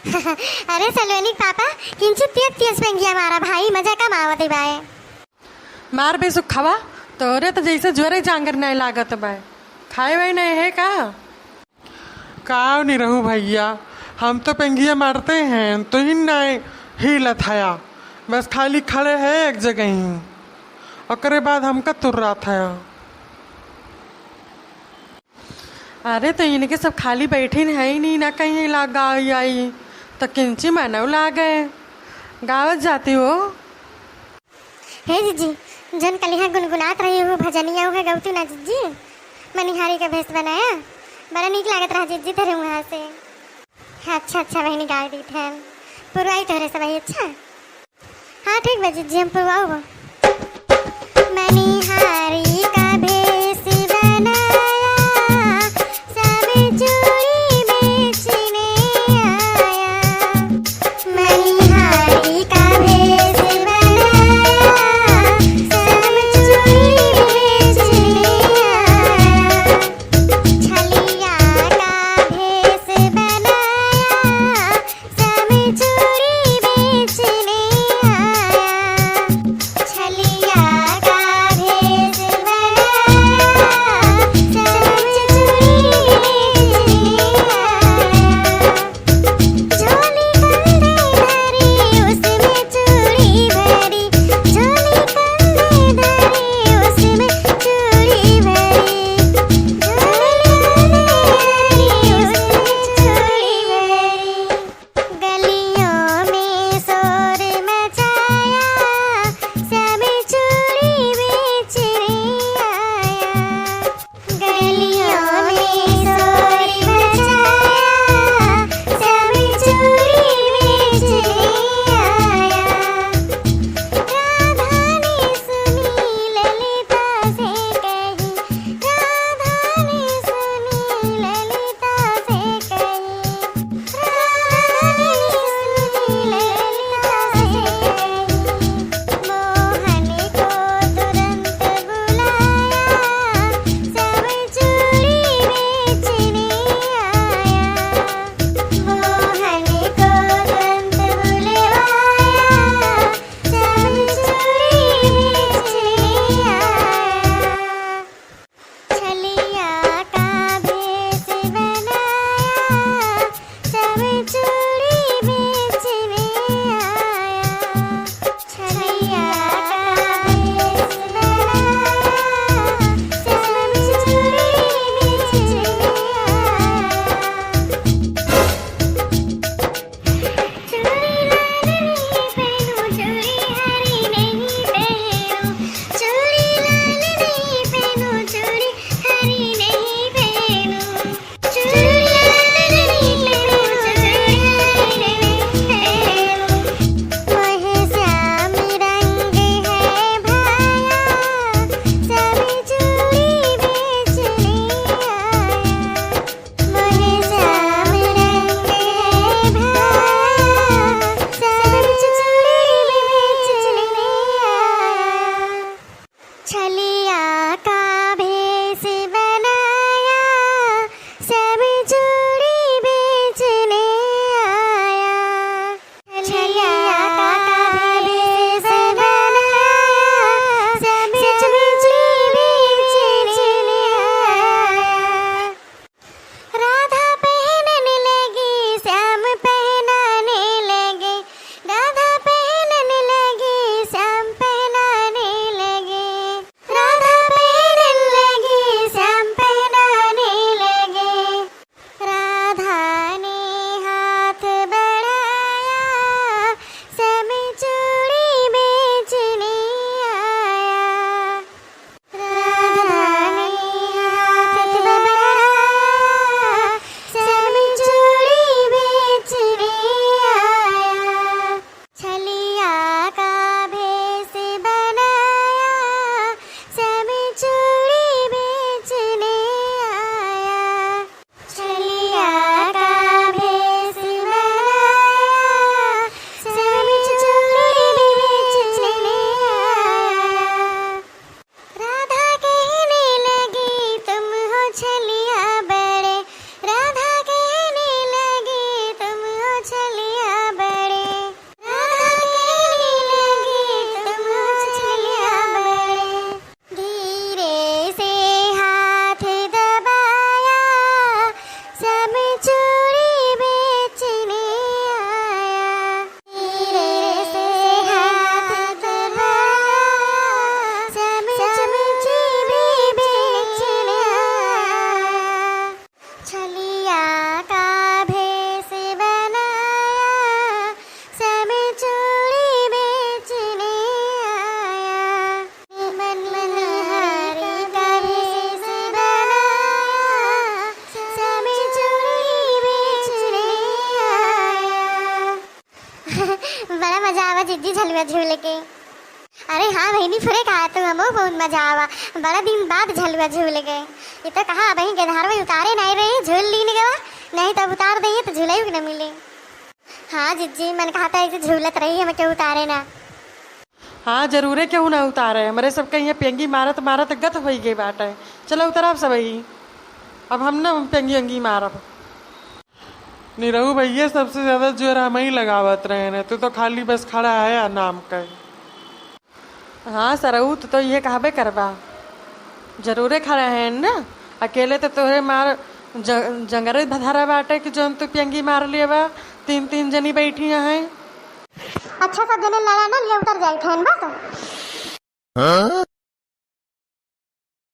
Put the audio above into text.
अरे सलोनी पापा किंचित तीस पेंगिया मारा भाई मजा का मावती बाय मार बे सुखवा तोरे तो जैसे ज्वरे जांगर नहीं लागत बाय खाए वाई नहीं है का नहीं रहू भैया। हम तो पेंगिया मारते हैं तो ही नहीं हिलत हया, बस खाली खड़े है एक जगह ही। ओकरे बाद हमका तुर रहा था। अरे तो इनके सब खाली बैठे है ही नहीं ना कहीं लगा आई तो किंची मानव लागे गावत जाती हो। हे जीजी जन कलिहा गुनगुनात रही हो भजनिया हो गौती ना जीजी मनिहारी का भेष बनाया बड़ा नीक लागत रहा जीजी तेरे वहाँ से। अच्छा अच्छा बहनी गाड़ दी थे पुरवाई तोरे सब अच्छा। हाँ ठीक बा जीजी हम पुरवाओ मनिहारी का भेष बनाया सब चूड़ी बेचने आया। मनिहारी का भेष बनाया सब चूड़ी बेचने आया। छलिया का भेष बनाया सब चूड़ी बेचने आया। छलिया का भेष बड़ा मजा आवा जिज्जी झलुआ झूल के। अरे हाँ बहनी फुरे कहा तो हमो बहुत मजा आवा, बड़ा दिन बाद झलुआ झूल गए। ये तो कहा बहन के धार में उतारे नहीं रहे, झूल ली नहीं गवा, नहीं तब उतार देंगे तो झूला भी न मिले। हाँ जिज्जी मन कहा था ऐसे झूलत रही हमें क्यों उतारे ना। हाँ जरूरे क्यों ना उतारे, हमारे सबके यहाँ पेंगी मारत मारत गत हो गई बाटे। चलो उतरब सब ही, अब हम ना पेंगी अंगी मारब। निरहू भैया सबसे ज्यादा जोर हम ही लगावत रहे ने, तू तो खाली बस खड़ा है नाम का। हाँ सरऊ तो ये कहबे करबा, जरूरे खड़ा है ना, अकेले तो तोहरे मार जंगरे धरा बाटे कि जौन तू पेंगी मार लिया बा, 3 जनी बैठी हैं। अच्छा सब जने लड़ा ना ले उतर जाए थे बस।